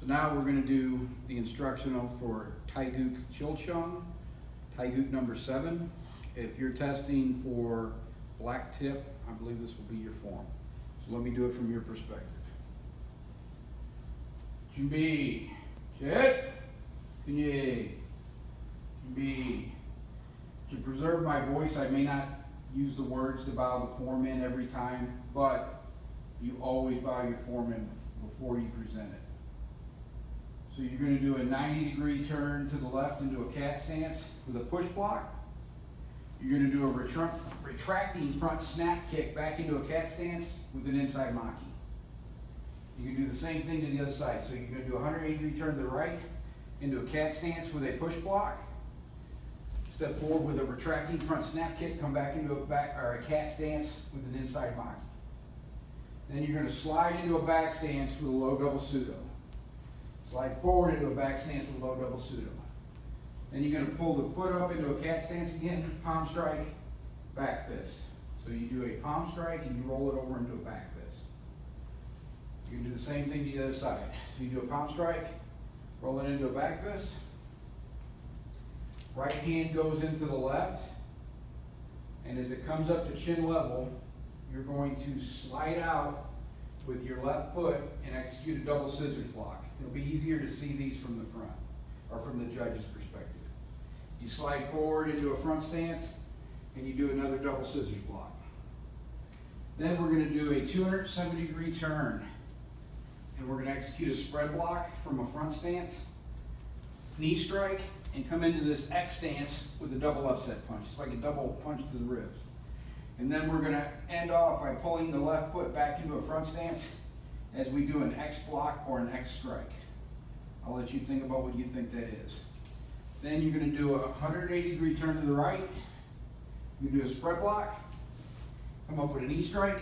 So now we're going to do the instructional for Taeguek Chil, Taeguek number 7. If you're testing for black tip, I believe this will be your form. So let me do it from your perspective. 준비, jet, kunye, 준비. To preserve my voice, I may not use the words to bow the form in every time, but you always bow your form in before you present it. So you're going to do a 90-degree turn to the left into a cat stance with a push block. You're going to do a retracting front snap kick back into a cat stance with an inside maki. You can do the same thing to the other side. So you're going to do a 180-degree turn to the right into a cat stance with a push block. Step forward with a retracting front snap kick, come back into a cat stance with an inside maki. Then you're going to slide into a back stance with a low double pseudo. Slide forward into a back stance with a low double pseudo. Then you're going to pull the foot up into a cat stance again, palm strike, back fist. So you do a palm strike and you roll it over into a back fist. You can do the same thing to the other side. So you do a palm strike, roll it into a back fist. Right hand goes into the left, and as it comes up to chin level, you're going to slide out with your left foot and execute a double scissors block. It'll be easier to see these from the front, or from the judge's perspective. You slide forward into a front stance, and you do another double scissors block. Then we're going to do a 270-degree turn, and we're going to execute a spread block from a front stance, knee strike, and come into this X stance with a double upset punch. It's like a double punch to the ribs. And then we're going to end off by pulling the left foot back into a front stance as we do an X block or an X strike. I'll let you think about what you think that is. Then you're going to do a 180-degree turn to the right. You do a spread block, come up with a knee strike,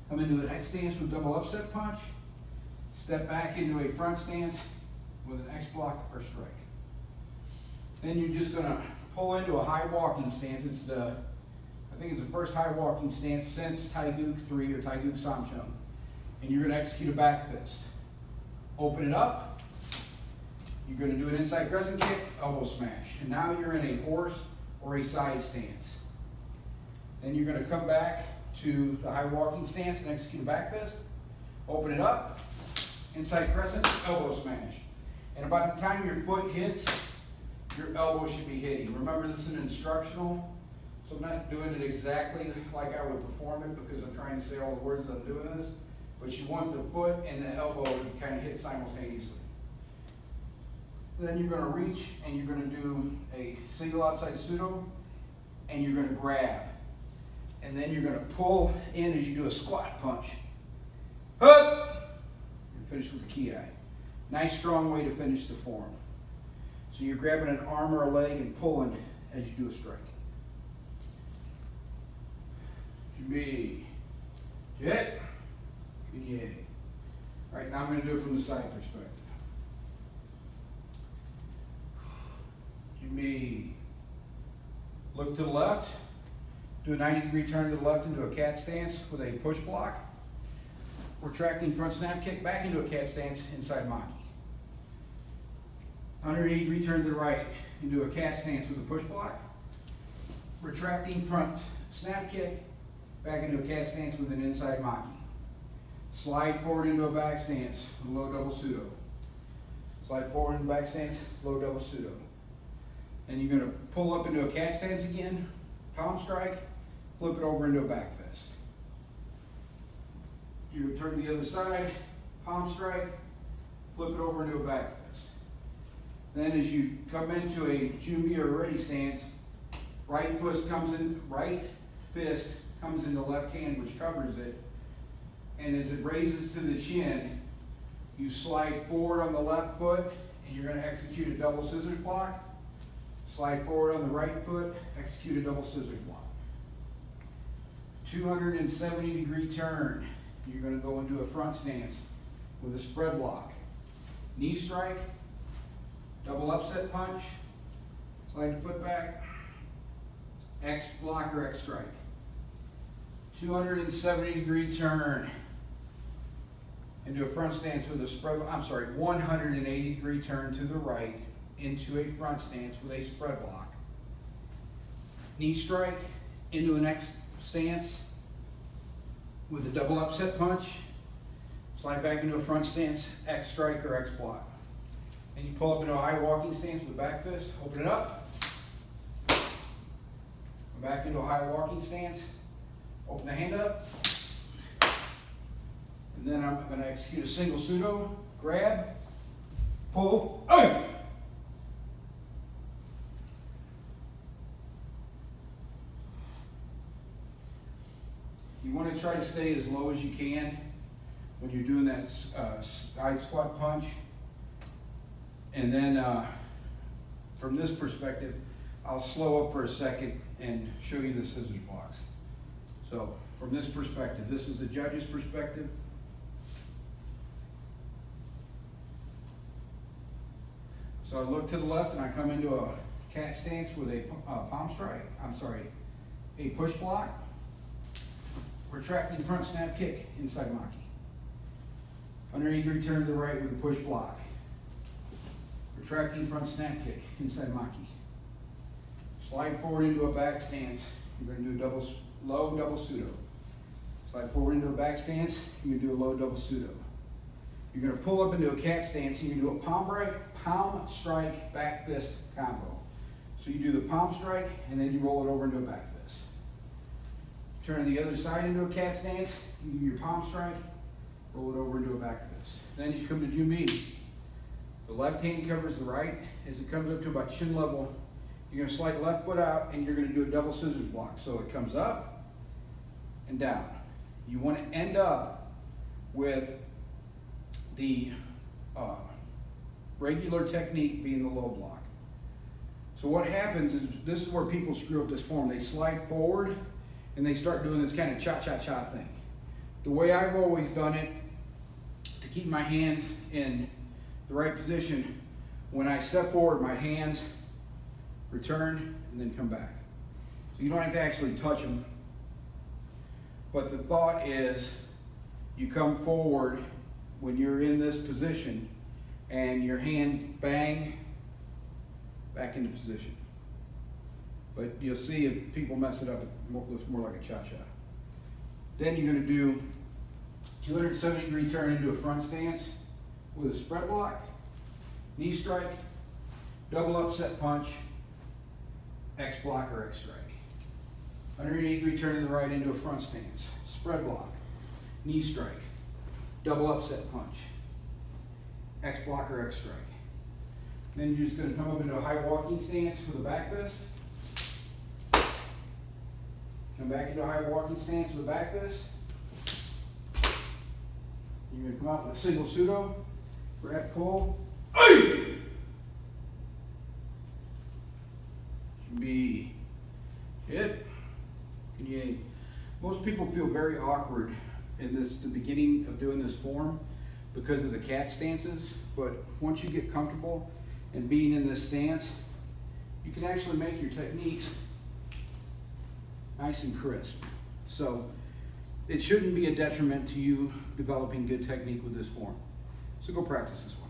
come into an X stance with double upset punch, step back into a front stance with an X block or strike. Then you're just going to pull into a high walking stance. I think it's the first high walking stance since Taeguek 3 or Taeguek Samchung. And you're going to execute a back fist. Open it up. You're going to do an inside crescent kick, elbow smash. And now you're in a horse or a side stance. Then you're going to come back to the high walking stance and execute a back fist. Open it up. Inside crescent, elbow smash. And about the time your foot hits, your elbow should be hitting. Remember, this is an instructional, so I'm not doing it exactly like I would perform it because I'm trying to say all the words as I'm doing this, but you want the foot and the elbow to kind of hit simultaneously. Then you're going to reach and you're going to do a single outside pseudo, and you're going to grab. And then you're going to pull in as you do a squat punch. Hup! And finish with the ki. Nice strong way to finish the form. So you're grabbing an arm or a leg and pulling as you do a strike. 준비, jet, kunye. All right, now I'm going to do it from the side perspective. 준비, look to the left, do a 90-degree turn to the left into a cat stance with a push block, retracting front snap kick back into a cat stance, inside maki. 180-degree turn to the right into a cat stance with a push block, retracting front snap kick back into a cat stance with an inside maki. Slide forward into a back stance with a low double pseudo. Slide forward into back stance, low double pseudo. Then you're going to pull up into a cat stance again, palm strike, flip it over into a back fist. You turn to the other side, palm strike, flip it over into a back fist. Then as you come into a Jumbi or ready stance, right fist comes into left hand, which covers it. And as it raises to the chin, you slide forward on the left foot, and you're going to execute a double scissors block. Slide forward on the right foot, execute a double scissors block. 270-degree turn. You're going to go into a front stance with a spread block. Knee strike, double upset punch, slide the foot back, X block or X strike. 270-degree turn. into a front stance with a spread, 180-degree turn to the right into a front stance with a spread block. Knee strike into an X stance with a double upset punch. Slide back into a front stance, X strike or X block. Then you pull up into a high walking stance with back fist, open it up. Go back into a high walking stance, open the hand up. And then I'm going to execute a single pseudo, grab, pull, hey! You want to try to stay as low as you can when you're doing that side squat punch. And then from this perspective, I'll slow up for a second and show you the scissors blocks. So from this perspective, this is the judge's perspective. So I look to the left and I come into a cat stance with a palm strike, a push block, retracting front snap kick inside maki. 180-degree turn to the right with a push block. Retracting front snap kick inside maki. Slide forward into a back stance. You're going to do a low double pseudo. Slide forward into a back stance. You're going to do a low double pseudo. You're going to pull up into a cat stance and you do a palm strike, back fist combo. So you do the palm strike and then you roll it over into a back fist. Turn the other side into a cat stance. You do your palm strike, roll it over into a back fist. Then you come to Jumbi. The left hand covers the right. As it comes up to about chin level, you're going to slide the left foot out and you're going to do a double scissors block. So it comes up and down. You want to end up with the regular technique being the low block. So what happens is, this is where people screw up this form. They slide forward and they start doing this kind of cha-cha-cha thing. The way I've always done it, to keep my hands in the right position, when I step forward, my hands return and then come back. So you don't have to actually touch them. But the thought is, you come forward when you're in this position and your hand bang back into position. But you'll see if people mess it up, it looks more like a cha-cha. Then you're going to do 270-degree turn into a front stance with a spread block, knee strike, double upset punch, X block or X strike. 180-degree turn to the right into a front stance, spread block, knee strike, double upset punch, X block or X strike. Then you're just going to come up into a high walking stance with a back fist. Come back into a high walking stance with a back fist. You're going to come out with a single pseudo, grab, pull. Should be it. Most people feel very awkward in the beginning of doing this form because of the cat stances, but once you get comfortable and being in this stance, you can actually make your techniques nice and crisp. So it shouldn't be a detriment to you developing good technique with this form. So go practice this one.